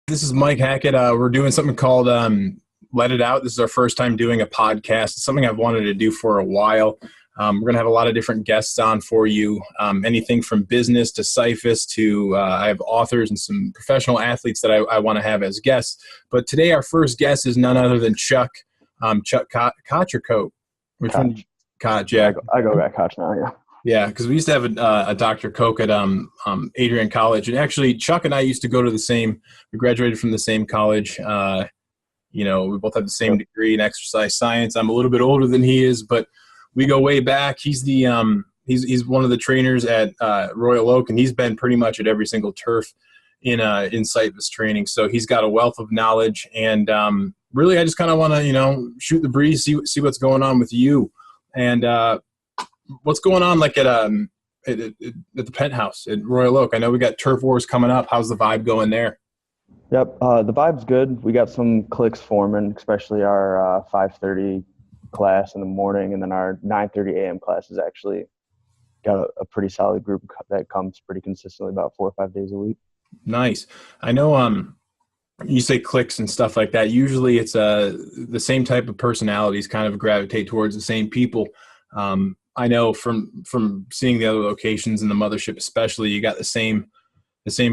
This is Mike Hackett. We're doing something called Let It Out. This is our first time doing a podcast. It's something I've wanted to do for a while. We're going to have a lot of different guests on for you, anything from business to Syphus to I have authors and some professional athletes that I want to have as guests. But today our first guest is none other than Chuck Koch or Koch? Which Koch. one? Koch, yeah. I go back Koch now, yeah. Yeah, because we used to have a Dr. Koch at Adrian College. And actually, Chuck and I used to go to we graduated from the same college. We both have the same degree in exercise science. I'm a little bit older than he is, but we go way back. He's he's one of the trainers at Royal Oak, and he's been pretty much at every single turf in Syphus Training. So he's got a wealth of knowledge. And really, I just kind of want to, shoot the breeze, see what's going on with you. And what's going on like at the penthouse at Royal Oak? I know we got turf wars coming up. How's the vibe going there? Yep, the vibe's good. We got some cliques forming, especially our 5:30 class in the morning, and then our 9:30 a.m. class is actually got a pretty solid group that comes pretty consistently about 4 or 5 days a week. Nice. I know you say cliques and stuff like that. Usually it's the same type of personalities kind of gravitate towards the same people. I know from seeing the other locations in the mothership especially, you got the same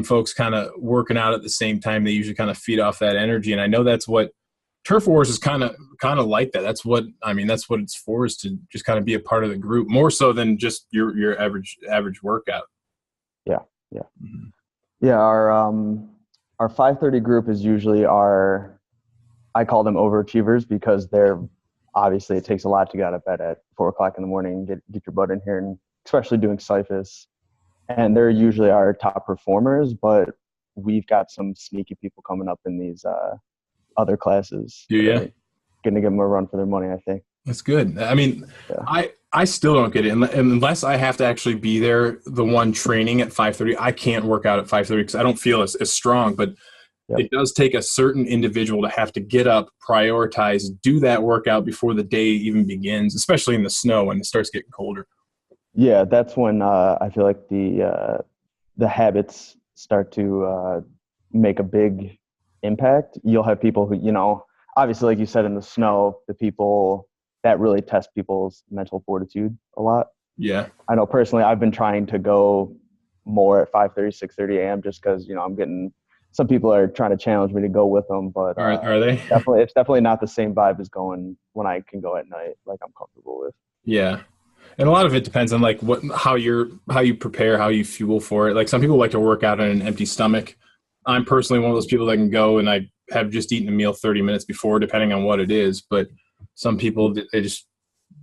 folks kind of working out at the same time. They usually kind of feed off that energy. And I know that's what Turf Wars is kind of like that. That's what it's for, is to just kind of be a part of the group, more so than just your average workout. Yeah. Yeah. Mm-hmm. Yeah. Our 5:30 group is usually I call them overachievers, because obviously it takes a lot to get out of bed at 4 o'clock in the morning and get your butt in here, and especially doing Syphus. And they're usually our top performers, but we've got some sneaky people coming up in these other classes. Yeah. Going to give them a run for their money, I think. That's good. I mean, yeah. I still don't get it. Unless I have to actually be there, the one training at 5:30, I can't work out at 5:30 because I don't feel as strong. But yep. It does take a certain individual to have to get up, prioritize, do that workout before the day even begins, especially in the snow when it starts getting colder. Yeah, that's when I feel like the habits start to make a big impact. You'll have people who, obviously, like you said, in the snow, the people that really test people's mental fortitude a lot. Yeah. I know personally, I've been trying to go more at 5:30, 6:30 a.m. just because, I'm getting – some people are trying to challenge me to go with them, but are they? It's definitely not the same vibe as going when I can go at night, like I'm comfortable with. Yeah. And a lot of it depends on like how you prepare, how you fuel for it. Like some people like to work out on an empty stomach. I'm personally one of those people that can go and I have just eaten a meal 30 minutes before, depending on what it is. But some people,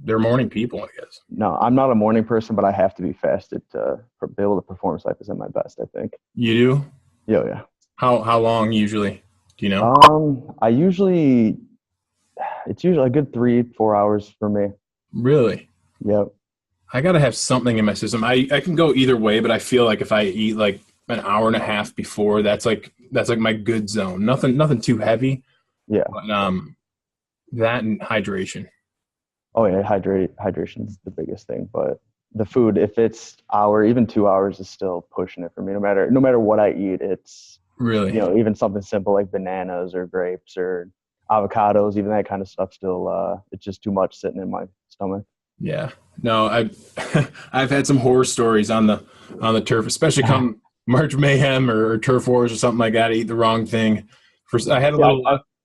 they're morning people, I guess. No, I'm not a morning person, but I have to be fasted to be able to perform Syphus at my best, I think. You do? Yeah. How long usually? Do you know? It's usually a good 3-4 hours for me. Really? Yep. I got to have something in my system. I can go either way, but I feel like if I eat like an hour and a half before, that's like my good zone. Nothing too heavy. Yeah. But, that and hydration. Oh yeah, hydration is the biggest thing. But the food, if it's hour, even 2 hours, is still pushing it for me. No matter what I eat, it's really, even something simple like bananas or grapes or avocados, even that kind of stuff. Still, it's just too much sitting in my stomach. Yeah. No, I've had some horror stories on the turf, especially come March Mayhem or Turf Wars or something like that. I eat the wrong thing.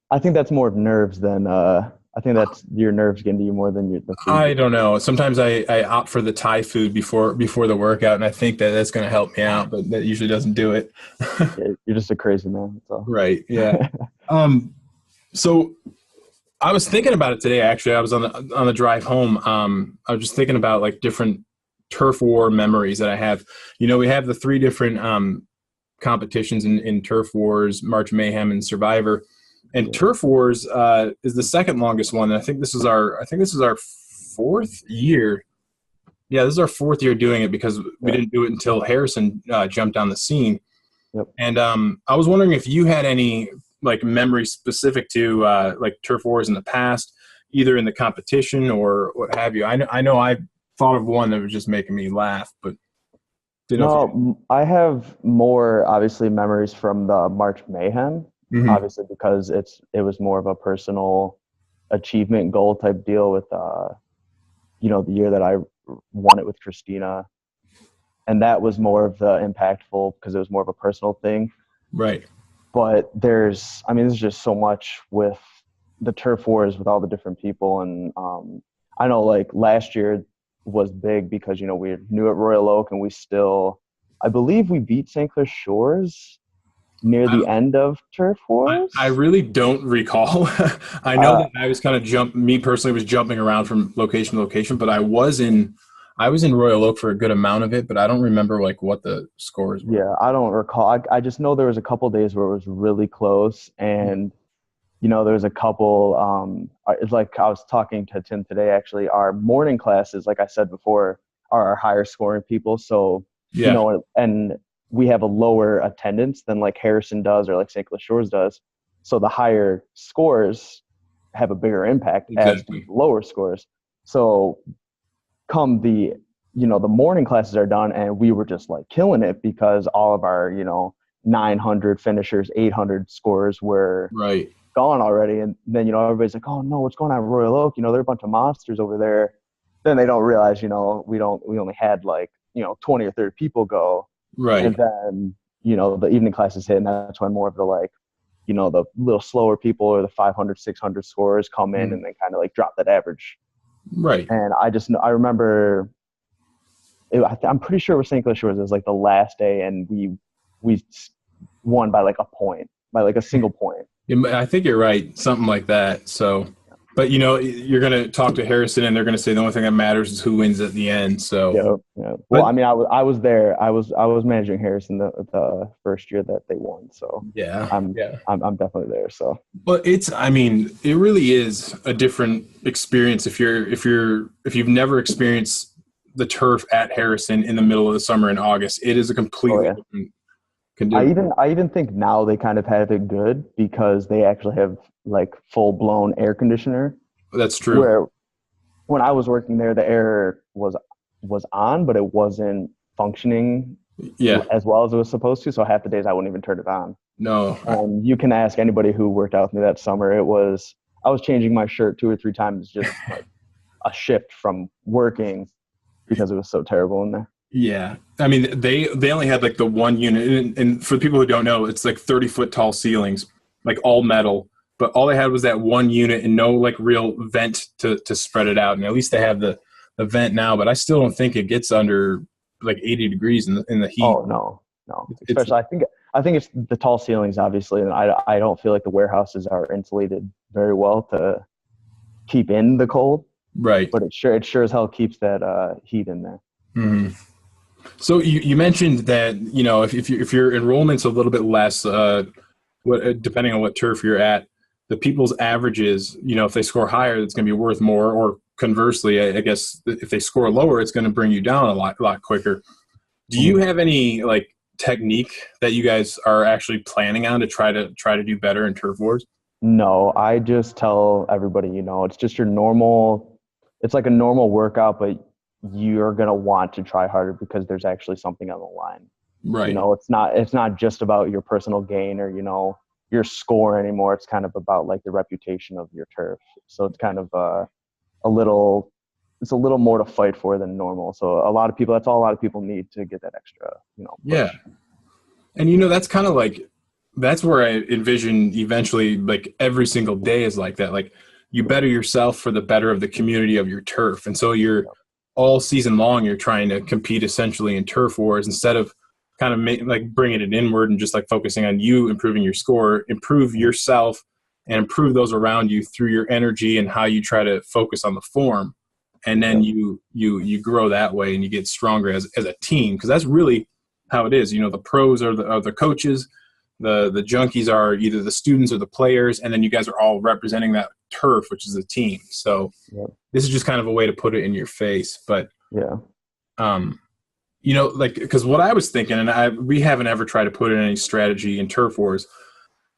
I think that's more of nerves than I think that's your nerves getting to you more than the food. I don't know. Sometimes I opt for the Thai food before the workout, and I think that's going to help me out, but that usually doesn't do it. Yeah, you're just a crazy man. That's all. Right. Yeah. So I was thinking about it today. Actually, I was on the drive home. I was just thinking about like different turf war memories that I have. We have the 3 different competitions in turf wars: March Mayhem and Survivor. And Turf Wars is the second longest one. And I think this is our 4th year. Yeah, this is our 4th year doing it because we didn't do it until Harrison jumped on the scene. Yep. And I was wondering if you had any like memories specific to like Turf Wars in the past, either in the competition or what have you. I know I thought of one that was just making me laugh, but I have more obviously memories from the March Mayhem. Hmm. obviously because it was more of a personal achievement goal type deal with the year that I won it with Christina, and that was more of the impactful because it was more of a personal thing. Right. But there's just so much with the turf wars with all the different people, and I know like last year was big because we're new at Royal Oak, and I believe we beat St. Clair Shores near the end of turf I wars. really don't recall. I know Uh, that I was kind of me personally was jumping around from location to location, but I was in Royal Oak for a good amount of it, but I don't remember like what the scores were. yeah, I don't recall. I just know there was a couple days where it was really close, and there's a couple. It's like I was talking to Tim today. Actually, our morning classes, like I said before, are our higher scoring people. So Yeah, and we have a lower attendance than like Harrison does or like St. Clair Shores does. So the higher scores have a bigger impact as to exactly. the lower scores. So come the morning classes are done, and we were just like killing it because all of our 900 finishers, 800 scores were Right. gone already. And then everybody's like, oh no, what's going on at Royal Oak? They're a bunch of monsters over there. Then they don't realize we only had like 20 or 30 people go. And Right. then the evening classes hit, and that's when more of the like the little slower people or the 500 600 scores come in Mhm. and then kind of like drop that average. Right. And I remember I'm pretty sure it was St. Clair Shores. It was like the last day, and we won by like a point, by like a single point. I think you're right, something like that. So, but you're going to talk to Harrison, and they're going to say the only thing that matters is who wins at the end. So, Yeah, yeah. Well, but I mean, I was there. I was managing Harrison the first year that they won, so yeah, I'm yeah. I'm definitely there. So Well, I mean, it really is a different experience if you've never experienced the turf at Harrison in the middle of the summer in August. It is a oh completely yeah. different I condition. even I even think now they kind of have it good because they actually have like full blown air conditioner. That's true. Where when I was working there, the air was on, but it wasn't functioning Yeah. as well as it was supposed to. So half the days I wouldn't even turn it on. No. And you can ask anybody who worked out with me that summer. I was changing my shirt 2 or 3 times just like a shift from working because it was so terrible in there. Yeah. I mean, they only had like the one unit, and for people who don't know, it's like 30-foot tall ceilings, like all metal. But all they had was that one unit and no like real vent to spread it out. And at least they have the vent now, but I still don't think it gets under like 80 degrees in the heat. Oh no, no. It's Especially I think it's the tall ceilings, obviously, and I don't feel like the warehouses are insulated very well to keep in the cold, right. but it sure as hell keeps that heat in there. Hmm. So you mentioned that if your enrollment's a little bit less, depending on what turf you're at, the people's averages, if they score higher, it's going to be worth more. Or conversely, I guess if they score lower, it's going to bring you down a lot quicker. Do you Mhm. have any like technique that you guys are actually planning on to try to do better in turf wars? No, I just tell everybody, it's just your normal, it's like a normal workout, but you're going to want to try harder because there's actually something on the line. Right. It's not just about your personal gain or, your score anymore. It's kind of about like the reputation of your turf. So it's kind of a little, it's a little more to fight for than normal. So that's all a lot of people need to get that extra, Yeah. push. And that's kind of like that's where I envision eventually like every single day is like that. Like you better yourself for the better of the community of your turf. And so you're all season long you're trying to compete essentially in turf wars instead of kind of like bringing it inward and just like focusing on you improving your score, improve yourself and improve those around you through your energy and how you try to focus on the form. And then Yeah. you grow that way and you get stronger as a team because that's really how it is. The pros are the coaches, the junkies are either the students or the players, and then you guys are all representing that turf, which is the team. So Yeah. this is just kind of a way to put it in your face. But Yeah. um, like because what I was thinking, and we haven't ever tried to put in any strategy in turf wars,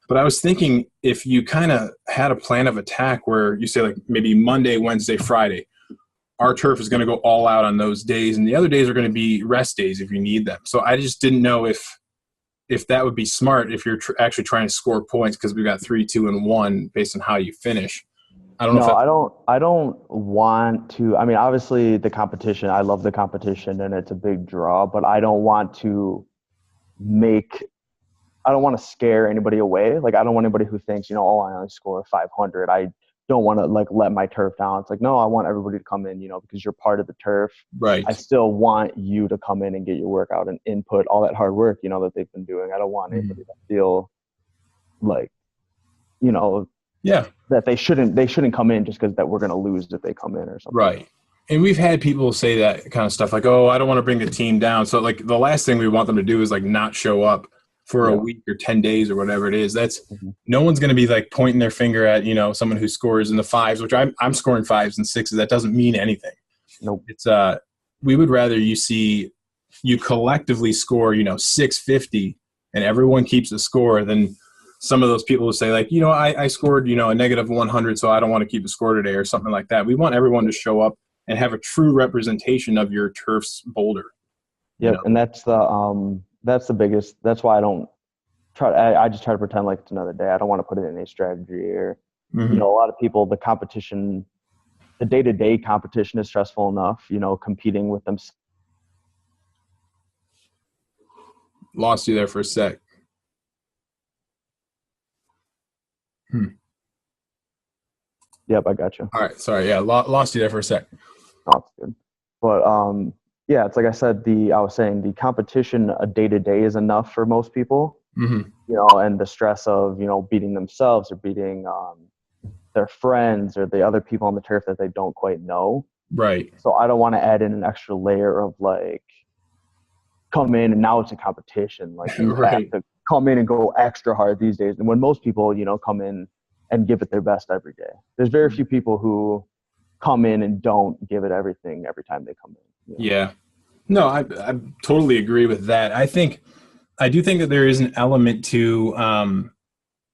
but I was thinking if you kind of had a plan of attack where you say like maybe Monday, Wednesday, Friday, our turf is going to go all out on those days, and the other days are going to be rest days if you need them. So I just didn't know if that would be smart if you're actually trying to score points, because we've got 3, 2, and 1 based on how you finish. I don't know. No, I don't want to. I mean, obviously the competition, I love the competition and it's a big draw, but I don't want to I don't want to scare anybody away. Like, I don't want anybody who thinks, oh, I only score 500. I don't want to like let my turf down. It's like, no, I want everybody to come in, because you're part of the turf. Right. I still want you to come in and get your workout and input all that hard work, that they've been doing. I don't want anybody to feel like, yeah, that they shouldn't come in just because that we're going to lose if they come in or something. Right. And we've had people say that kind of stuff like, oh, I don't want to bring the team down. So like the last thing we want them to do is like not show up for a week or 10 days or whatever it is. That's no one's going to be like pointing their finger at, someone who scores in the 5s, which I'm scoring 5s and 6s. That doesn't mean anything. Nope. It's we would rather you see you collectively score, 650 and everyone keeps the score than some of those people who say like, I scored, a -100, so I don't want to keep a score today or something like that. We want everyone to show up and have a true representation of your turf's boulder. Yeah, and that's the biggest. That's why I don't try. I just try to pretend like it's another day. I don't want to put it in a strategy or, a lot of people, the competition, the day-to-day competition is stressful enough. Competing with them. Lost you there for a sec. Yep, I got you. All right, sorry. Yeah, lost you there for a sec. Oh, that's good. But yeah, it's like I said. I was saying the competition a day to day is enough for most people. And the stress of beating themselves or beating their friends or the other people on the turf that they don't quite know. Right. So I don't want to add in an extra layer of like come in and now it's a competition. Like you have to come in and go extra hard these days. And when most people come in and give it their best every day. There's very few people who come in and don't give it everything every time they come in. Yeah. No, I totally agree with that. I do think that there is an element to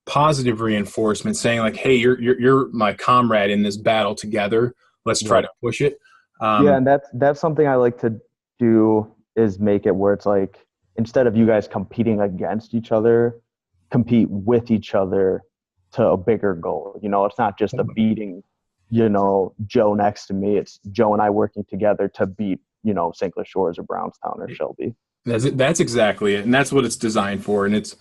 positive reinforcement, saying like, hey, you're my comrade in this battle together. Let's try to push it. And that's something I like to do, is make it where it's like, instead of you guys competing against each other, compete with each other to a bigger goal. It's not just a beating, Joe next to me. It's Joe and I working together to beat, St. Clair Shores or Brownstown or Shelby. That's exactly it. And that's what it's designed for. And it's,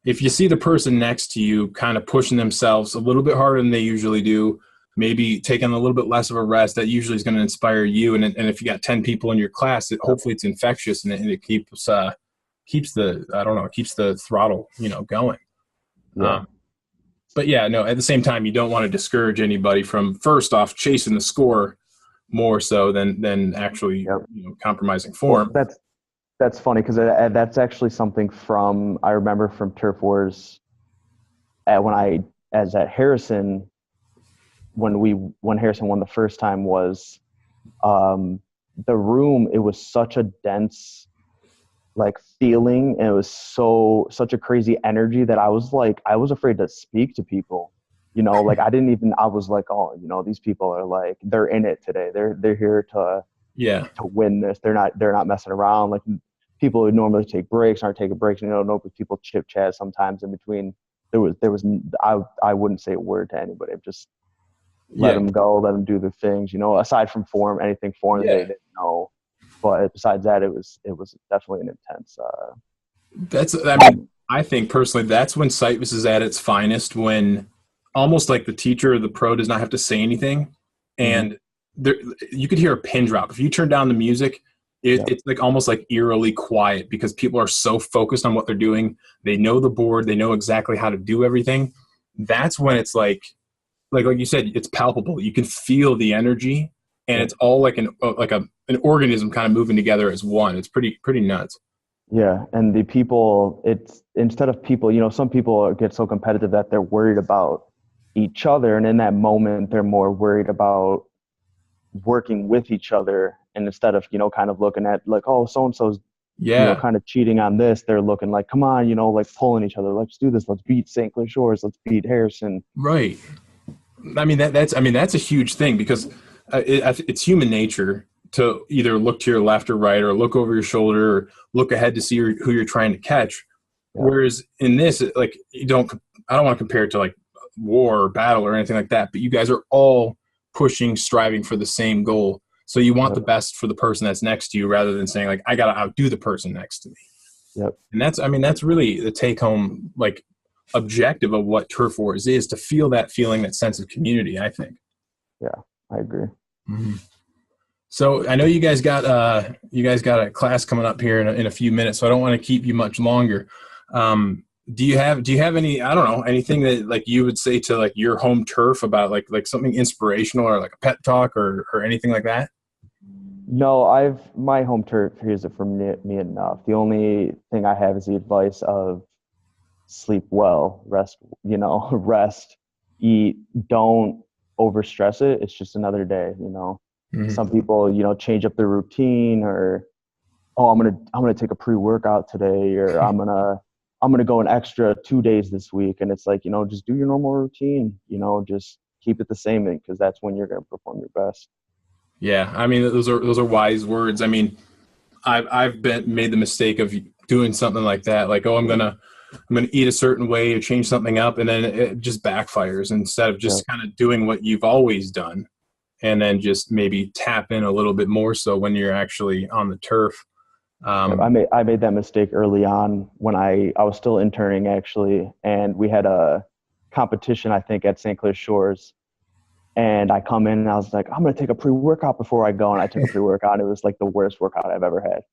if you see the person next to you kind of pushing themselves a little bit harder than they usually do, maybe taking a little bit less of a rest, that usually is going to inspire you. And if you got 10 people in your class, hopefully it's infectious and it keeps the throttle, going. Yeah. But yeah, no, at the same time, you don't want to discourage anybody from, first off, chasing the score more so than actually compromising form. Well, that's funny, because that's actually something I remember from Turf Wars at Harrison, when Harrison won the first time, was the room, it was such a dense like feeling, and it was such a crazy energy that I was afraid to speak to people, like I was like, oh, these people are like, they're in it today. They're here to win this. They're not messing around. Like people who normally take breaks aren't taking breaks. People chit chat sometimes in between. I wouldn't say a word to anybody. Just let them go, let them do their things, aside from form, anything form they didn't know. But besides that, it was definitely an intense. I think personally, that's when Syphus is at its finest, when almost like the teacher or the pro does not have to say anything. And you could hear a pin drop. If you turn down the music, it's like almost like eerily quiet, because people are so focused on what they're doing. They know the board. They know exactly how to do everything. That's when it's like you said, it's palpable. You can feel the energy, and it's all like an organism kind of moving together as one. It's pretty nuts. Yeah, and the people, it's instead of people, some people get so competitive that they're worried about each other, and in that moment, they're more worried about working with each other, and instead of kind of looking at like, oh, so and so's kind of cheating on this, they're looking like, come on, like pulling each other, let's do this, let's beat St. Clair Shores, let's beat Harrison. Right. That's a huge thing, because it's human nature to either look to your left or right, or look over your shoulder, or look ahead to see who you're trying to catch. Whereas in this, like, I don't want to compare it to like war or battle or anything like that, but you guys are all pushing, striving for the same goal. So you want the best for the person that's next to you rather than saying like, I got to outdo the person next to me. Yep. And that's really the take home, like, objective of what turf wars is, to feel that feeling, that sense of community, I think. Yeah, I agree. Mm-hmm. So I know you guys got a class coming up here in a few minutes, so I don't want to keep you much longer. Do you have any, I don't know, anything that like you would say to like your home turf about like something inspirational or like a pep talk or anything like that? No, my home turf hears it from me enough. The only thing I have is the advice of sleep well, rest, rest, eat, don't overstress it. It's just another day, Mm-hmm. Some people, change up their routine, or, oh, I'm going to take a pre-workout today, or I'm going to go an extra 2 days this week. And it's like, just do your normal routine, just keep it the same, because that's when you're going to perform your best. Yeah. I mean, those are wise words. I mean, I've made the mistake of doing something like that. Like, oh, I'm going to eat a certain way or change something up. And then it just backfires instead of just kind of doing what you've always done. And then just maybe tap in a little bit more so when you're actually on the turf. I made that mistake early on when I was still interning, actually, and we had a competition, I think, at St. Clair Shores. And I come in and I was like, I'm going to take a pre-workout before I go. And I took a pre-workout. It was like the worst workout I've ever had.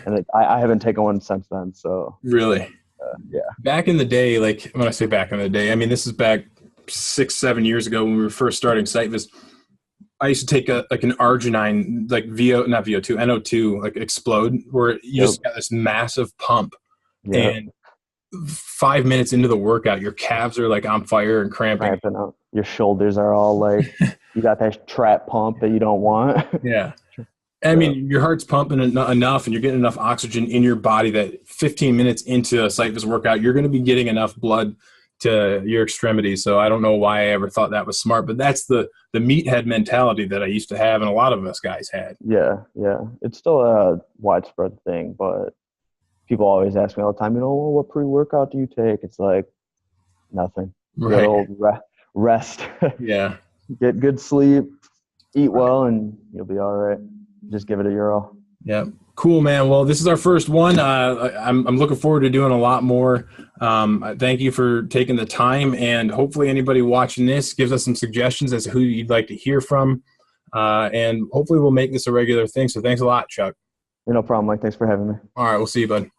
And I haven't taken one since then. So really, yeah. Back in the day, like when I say back in the day, I mean, this is back 6-7 years ago when we were first starting Syphus. I used to take an arginine, like not VO2, NO2, like Explode, where you just got this massive pump. And 5 minutes into the workout, your calves are like on fire and cramping up. Your shoulders are all like, you got that trap pump that you don't want. Yeah. I mean, your heart's pumping enough and you're getting enough oxygen in your body that 15 minutes into a Syphus workout, you're going to be getting enough blood to your extremities. So I don't know why I ever thought that was smart, but that's the meathead mentality that I used to have and a lot of us guys had. Yeah. It's still a widespread thing, but people always ask me all the time, what pre-workout do you take? It's like nothing. Right. Good old rest. Yeah. Get good sleep, eat well, and you'll be all right. Just give it a euro. Yeah. Cool, man. Well, this is our first one. I'm looking forward to doing a lot more. Thank you for taking the time, and hopefully anybody watching this gives us some suggestions as to who you'd like to hear from. And hopefully we'll make this a regular thing. So thanks a lot, Chuck. No problem, Mike. Thanks for having me. All right. We'll see you, bud.